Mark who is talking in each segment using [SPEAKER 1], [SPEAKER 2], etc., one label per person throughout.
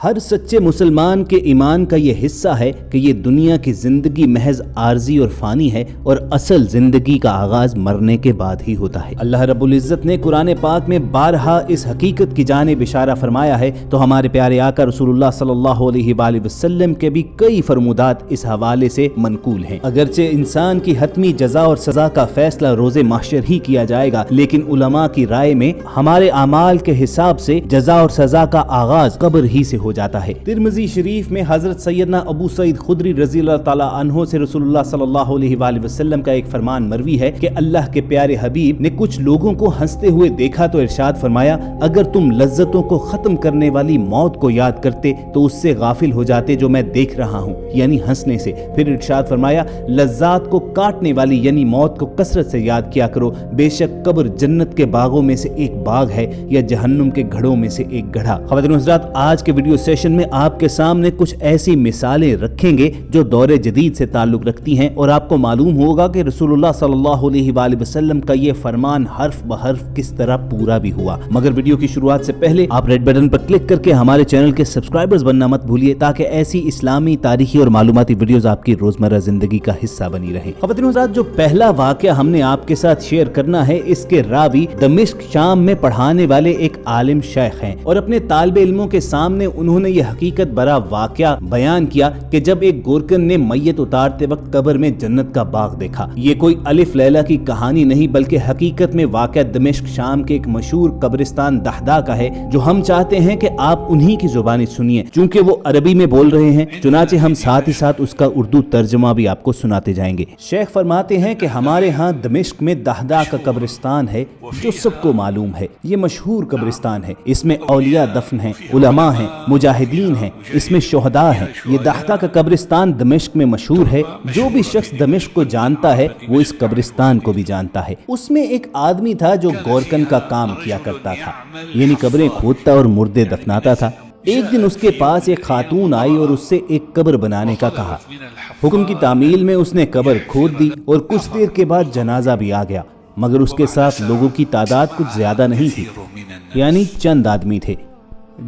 [SPEAKER 1] ہر سچے مسلمان کے ایمان کا یہ حصہ ہے کہ یہ دنیا کی زندگی محض عارضی اور فانی ہے اور اصل زندگی کا آغاز مرنے کے بعد ہی ہوتا ہے۔ اللہ رب العزت نے قرآن پاک میں بارہا اس حقیقت کی جانب اشارہ فرمایا ہے، تو ہمارے پیارے آقا رسول اللہ صلی اللہ علیہ وآلہ وسلم کے بھی کئی فرمودات اس حوالے سے منقول ہیں۔ اگرچہ انسان کی حتمی جزا اور سزا کا فیصلہ روز محشر ہی کیا جائے گا، لیکن علماء کی رائے میں ہمارے اعمال کے حساب سے جزا اور سزا کا آغاز قبر ہی سے ہو جاتا ہے۔ ترمذی شریف میں حضرت سیدنا ابو سعید خدری رضی اللہ تعالی عنہ سے رسول اللہ صلی اللہ علیہ وآلہ وسلم کا ایک فرمان مروی ہے کہ اللہ کے پیارے حبیب نے کچھ لوگوں کو ہنستے ہوئے دیکھا تو ارشاد فرمایا، اگر تم لذتوں کو ختم کرنے والی موت کو یاد کرتے تو اس سے غافل ہو جاتے جو میں دیکھ رہا ہوں، یعنی ہنسنے سے۔ پھر ارشاد فرمایا، لذات کو کاٹنے والی یعنی موت کو کثرت سے یاد کیا کرو، بے شک قبر جنت کے باغوں میں سے ایک باغ ہے یا جہنم کے گھڑوں میں سے ایک گڑھا۔ خواتین حضرات، آج کے ویڈیو سیشن میں آپ کے سامنے کچھ ایسی مثالیں رکھیں گے جو دور جدید سے تعلق رکھتی ہیں، اور آپ کو معلوم ہوگا کہ رسول اللہ صلی اللہ علیہ وآلہ وسلم کا یہ فرمان حرف بحرف کس طرح پورا بھی ہوا۔ مگر ویڈیو کی شروعات سے پہلے آپ ریڈ بٹن پر کلک کر کے ہمارے چینل کے سبسکرائبرز بننا مت بھولیے، تاکہ ایسی اسلامی، تاریخی اور معلوماتی ویڈیوز آپ کی روزمرہ زندگی کا حصہ بنی رہے۔ خواتین حضرات، جو پہلا واقعہ ہم نے آپ کے ساتھ شیئر کرنا ہے، اس کے راوی دمشق شام میں پڑھانے والے ایک عالم شیخ ہیں، اور اپنے طالب علموں کے سامنے انہوں نے یہ حقیقت برا واقعہ بیان کیا کہ جب ایک گورکن نے میت اتارتے وقت قبر میں جنت کا باغ دیکھا۔ یہ کوئی الف لیلہ کی کہانی نہیں، بلکہ حقیقت میں واقعہ دمشق شام کے ایک مشہور قبرستان دہدہ کا ہے، جو ہم چاہتے ہیں کہ آپ انہی کی زبانی سنیے، چونکہ وہ عربی میں بول رہے ہیں، چنانچہ ہم ساتھ ہی ساتھ اس کا اردو ترجمہ بھی آپ کو سناتے جائیں گے۔ شیخ فرماتے ہیں کہ ہمارے ہاں دمشق میں دہدہ کا قبرستان ہے، جو سب کو معلوم ہے۔ یہ مشہور قبرستان ہے، اس میں اولیاء دفن ہیں، علماء ہیں، مجاہدین ہیں، اس میں شہداء ہیں۔ یہ دہدہ کا قبرستان دمشق میں مشہور ہے، جو بھی شخص دمشق کو جانتا ہے وہ اس قبرستان کو بھی جانتا ہے۔ اس میں ایک آدمی تھا جو گورکن کا کام کیا کرتا تھا، یعنی قبریں کھودتا اور مردے دفناتا تھا۔ ایک دن اس کے پاس ایک خاتون آئی اور اس سے ایک قبر بنانے کا کہا۔ حکم کی تعمیل میں اس نے قبر کھود دی، اور کچھ دیر کے بعد جنازہ بھی آ گیا، مگر اس کے ساتھ لوگوں کی تعداد کچھ زیادہ نہیں تھی، یعنی چند آدمی تھے۔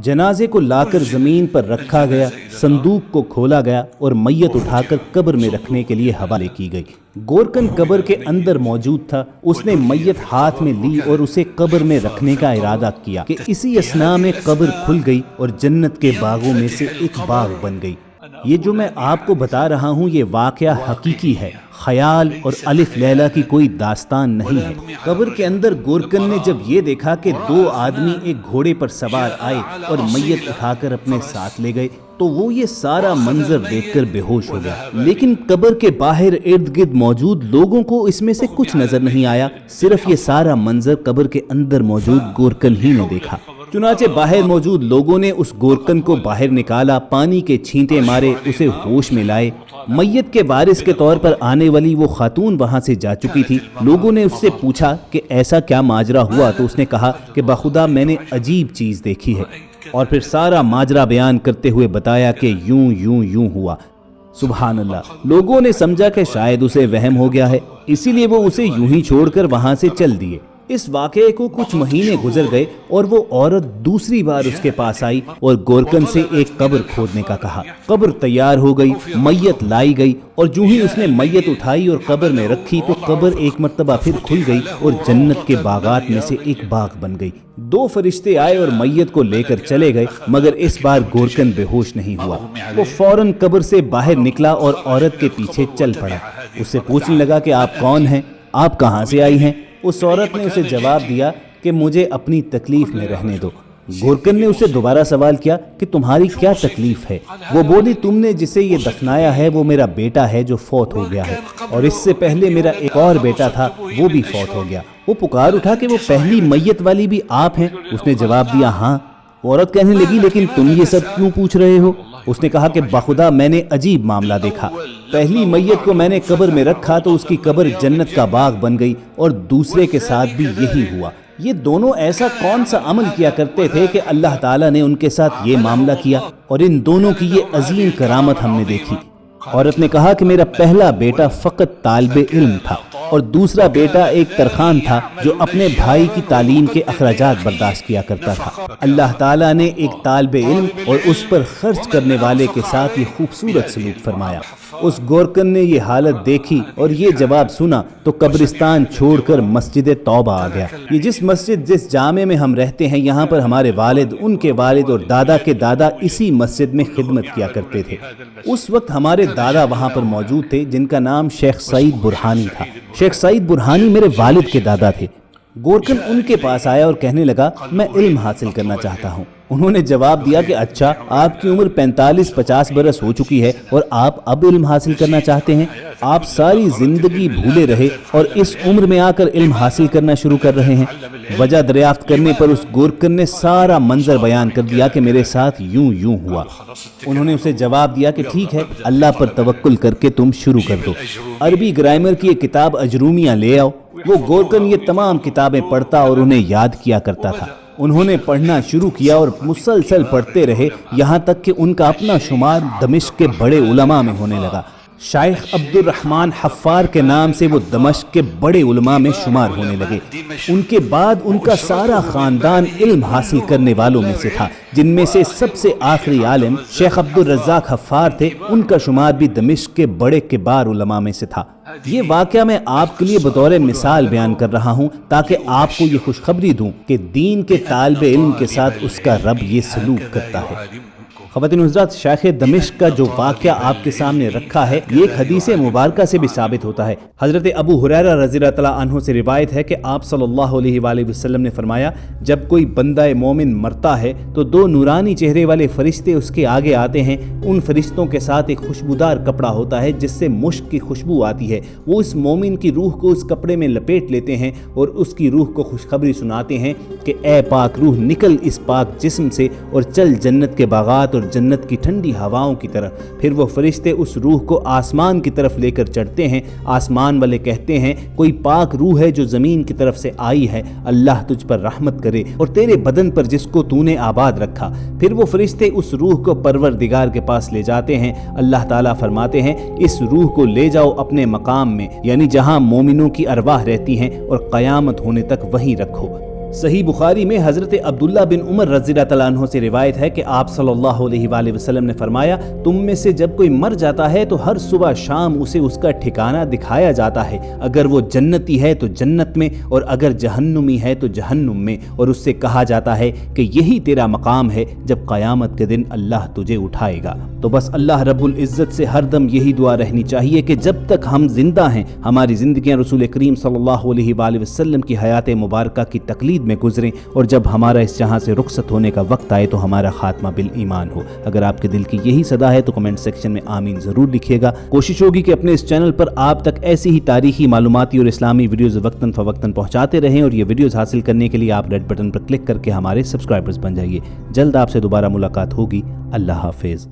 [SPEAKER 1] جنازے کو لا کر زمین پر رکھا گیا، صندوق کو کھولا گیا اور میت اٹھا کر قبر میں رکھنے کے لیے حوالے کی گئی۔ گورکن قبر کے اندر موجود تھا، اس نے میت ہاتھ میں لی اور اسے قبر میں رکھنے کا ارادہ کیا کہ اسی اثناء میں قبر کھل گئی اور جنت کے باغوں میں سے ایک باغ بن گئی۔ یہ جو میں آپ کو بتا رہا ہوں یہ واقعہ حقیقی ہے، خیال اور الف لیلہ کی کوئی داستان نہیں ہے۔ قبر کے اندر گورکن نے جب یہ دیکھا کہ دو آدمی ایک گھوڑے پر سوار آئے اور میت اٹھا کر اپنے ساتھ لے گئے، تو وہ یہ سارا منظر دیکھ کر بے ہوش ہو گیا۔ لیکن قبر کے باہر ارد گرد موجود لوگوں کو اس میں سے کچھ نظر نہیں آیا، صرف یہ سارا منظر قبر کے اندر موجود گورکن ہی نے دیکھا۔ چنانچہ باہر موجود لوگوں نے اس گورکن کو باہر نکالا، پانی کے چھینٹے مارے، اسے ہوش میں لائے۔ میت کے وارث کے طور پر آنے والی وہ خاتون وہاں سے جا چکی تھی۔ لوگوں نے اس سے پوچھا کہ ایسا کیا ماجرا ہوا، تو اس نے کہا کہ بخدا میں نے عجیب چیز دیکھی ہے، اور پھر سارا ماجرا بیان کرتے ہوئے بتایا کہ یوں یوں یوں ہوا۔ سبحان اللہ! لوگوں نے سمجھا کہ شاید اسے وہم ہو گیا ہے، اسی لیے وہ اسے یوں ہی چھوڑ کر وہاں سے چل دیے۔ اس واقعے کو کچھ مہینے گزر گئے اور وہ عورت دوسری بار اس کے پاس آئی اور گورکن سے ایک قبر کھودنے کا کہا۔ قبر تیار ہو گئی، میت لائی گئی، اور جو ہی اس نے میت اٹھائی اور قبر میں رکھی تو قبر ایک مرتبہ پھر کھل گئی اور جنت کے باغات میں سے ایک باغ بن گئی۔ دو فرشتے آئے اور میت کو لے کر چلے گئے، مگر اس بار گورکن بے ہوش نہیں ہوا۔ وہ فوراً قبر سے باہر نکلا اور عورت کے پیچھے چل پڑا۔ اس سے پوچھنے لگا کہ آپ کون ہیں، آپ کہاں سے آئی ہیں؟ اس عورت نے اسے جواب دیا کہ مجھے اپنی تکلیف میں رہنے دو۔ گورکن نے اسے دوبارہ سوال کیا کہ تمہاری کیا تکلیف ہے؟ وہ بولی، تم نے جسے یہ دفنایا ہے وہ میرا بیٹا ہے جو فوت ہو گیا ہے، اور اس سے پہلے میرا ایک اور بیٹا تھا، وہ بھی فوت ہو گیا۔ وہ پکار اٹھا کہ وہ پہلی میت والی بھی آپ ہیں؟ اس نے جواب دیا ہاں۔ عورت کہنے لگی، لیکن تم یہ سب کیوں پوچھ رہے ہو؟ اس نے کہا کہ بخدا میں نے عجیب معاملہ دیکھا۔ پہلی میت کو میں نے قبر میں رکھا تو اس کی قبر جنت کا باغ بن گئی، اور دوسرے کے ساتھ بھی یہی ہوا۔ یہ دونوں ایسا کون سا عمل کیا کرتے تھے کہ اللہ تعالیٰ نے ان کے ساتھ یہ معاملہ کیا، اور ان دونوں کی یہ عظیم کرامت ہم نے دیکھی۔ عورت نے کہا کہ میرا پہلا بیٹا فقط طالب علم تھا، اور دوسرا بیٹا ایک ترخان تھا جو اپنے بھائی کی تعلیم کے اخراجات برداشت کیا کرتا تھا۔ اللہ تعالیٰ نے ایک طالب علم اور اس پر خرچ کرنے والے کے ساتھ یہ خوبصورت سلوک فرمایا۔ اس گورکن نے یہ حالت دیکھی اور یہ جواب سنا تو قبرستان چھوڑ کر مسجد توبہ آ گیا۔ یہ جس جامع میں ہم رہتے ہیں، یہاں پر ہمارے والد، ان کے والد اور دادا کے دادا اسی مسجد میں خدمت کیا کرتے تھے۔ اس وقت ہمارے دادا وہاں پر موجود تھے جن کا نام شیخ سعید برہانی تھا۔ شیخ سعید برہانی میرے والد کے دادا تھے۔ گورکن ان کے پاس آیا اور کہنے لگا، میں علم حاصل کرنا چاہتا ہوں۔ انہوں نے جواب دیا کہ اچھا، آپ کی عمر 45-50 برس ہو چکی ہے اور آپ اب علم حاصل کرنا چاہتے ہیں؟ آپ ساری زندگی بھولے رہے اور اس عمر میں آ کر علم حاصل کرنا شروع کر رہے ہیں۔ وجہ دریافت کرنے پر اس گورکن نے سارا منظر بیان کر دیا کہ میرے ساتھ یوں ہوا۔ انہوں نے اسے جواب دیا کہ ٹھیک ہے، اللہ پر توکل کر کے تم شروع کر دو۔ عربی گرامر کی ایک کتاب اجرومیہ لے آؤ۔ وہ گورکن یہ تمام کتابیں پڑھتا اور انہیں یاد کیا کرتا تھا۔ انہوں نے پڑھنا شروع کیا اور مسلسل پڑھتے رہے، یہاں تک کہ ان کا اپنا شمار دمشق کے بڑے علماء میں ہونے لگا۔ شیخ عبد الرحمن حفار کے نام سے وہ دمشق کے بڑے علماء میں شمار ہونے لگے۔ ان کے بعد ان کا سارا خاندان علم حاصل کرنے والوں میں سے تھا، جن میں سے سب سے آخری عالم شیخ عبد الرزاق حفار تھے۔ ان کا شمار بھی دمشق کے بڑے کبار علماء میں سے تھا۔ یہ واقعہ میں آپ کے لیے بطور مثال بیان کر رہا ہوں تاکہ آپ کو یہ خوشخبری دوں کہ دین کے طالب علم کے ساتھ اس کا رب یہ سلوک کرتا ہے۔ خواتین حضرات، شیخ دمشق کا جو واقعہ آپ کے سامنے رکھا ہے، یہ ایک حدیث مبارکہ سے بھی ثابت ہوتا ہے۔ حضرت ابو ہریرہ رضی اللہ تعالیٰ عنہ سے روایت ہے کہ آپ صلی اللہ علیہ وآلہ وسلم نے فرمایا، جب کوئی بندہ مومن مرتا ہے تو دو نورانی چہرے والے فرشتے اس کے آگے آتے ہیں۔ ان فرشتوں کے ساتھ ایک خوشبودار کپڑا ہوتا ہے جس سے مشک کی خوشبو آتی ہے۔ وہ اس مومن کی روح کو اس کپڑے میں لپیٹ لیتے ہیں اور اس کی روح کو خوشخبری سناتے ہیں کہ اے پاک روح، نکل اس پاک جسم سے اور چل جنت کے باغات اور جنت کی ٹھنڈی ہواؤں کی طرف۔ پھر وہ فرشتے اس روح کو آسمان کی طرف لے کر چڑھتے ہیں۔ آسمان والے کہتے ہیں، کوئی پاک روح ہے جو زمین کی طرف سے آئی ہے، اللہ تجھ پر رحمت کرے اور تیرے بدن پر جس کو تو نے آباد رکھا۔ پھر وہ فرشتے اس روح کو پروردگار کے پاس لے جاتے ہیں۔ اللہ تعالیٰ فرماتے ہیں، اس روح کو لے جاؤ اپنے مقام میں، یعنی جہاں مومنوں کی ارواح رہتی ہیں، اور قیامت ہونے تک وہیں رکھو۔ صحیح بخاری میں حضرت عبداللہ بن عمر رضی اللہ تعالیٰ عنہ سے روایت ہے کہ آپ صلی اللہ علیہ وآلہ وسلم نے فرمایا، تم میں سے جب کوئی مر جاتا ہے تو ہر صبح شام اسے اس کا ٹھکانہ دکھایا جاتا ہے، اگر وہ جنتی ہے تو جنت میں اور اگر جہنمی ہے تو جہنم میں، اور اس سے کہا جاتا ہے کہ یہی تیرا مقام ہے جب قیامت کے دن اللہ تجھے اٹھائے گا۔ تو بس اللہ رب العزت سے ہر دم یہی دعا رہنی چاہیے کہ جب تک ہم زندہ ہیں ہماری زندگیاں رسول کریم صلی اللہ علیہ وآلہ وسلم کی حیات مبارکہ کی تقلید میں گزریں، اور جب ہمارا اس جہاں سے رخصت ہونے کا وقت آئے تو ہمارا خاتمہ بالایمان ہو۔ اگر آپ کے دل کی یہی صدا ہے تو کمنٹ سیکشن میں آمین ضرور لکھیے گا۔ کوشش ہوگی کہ اپنے اس چینل پر آپ تک ایسی ہی تاریخی، معلوماتی اور اسلامی ویڈیوز وقتاً فوقتاً پہنچاتے رہیں، اور یہ ویڈیوز حاصل کرنے کے لیے آپ ریڈ بٹن پر کلک کر کے ہمارے سبسکرائبرز بن جائیے۔ جلد آپ سے دوبارہ ملاقات ہوگی۔ اللہ حافظ۔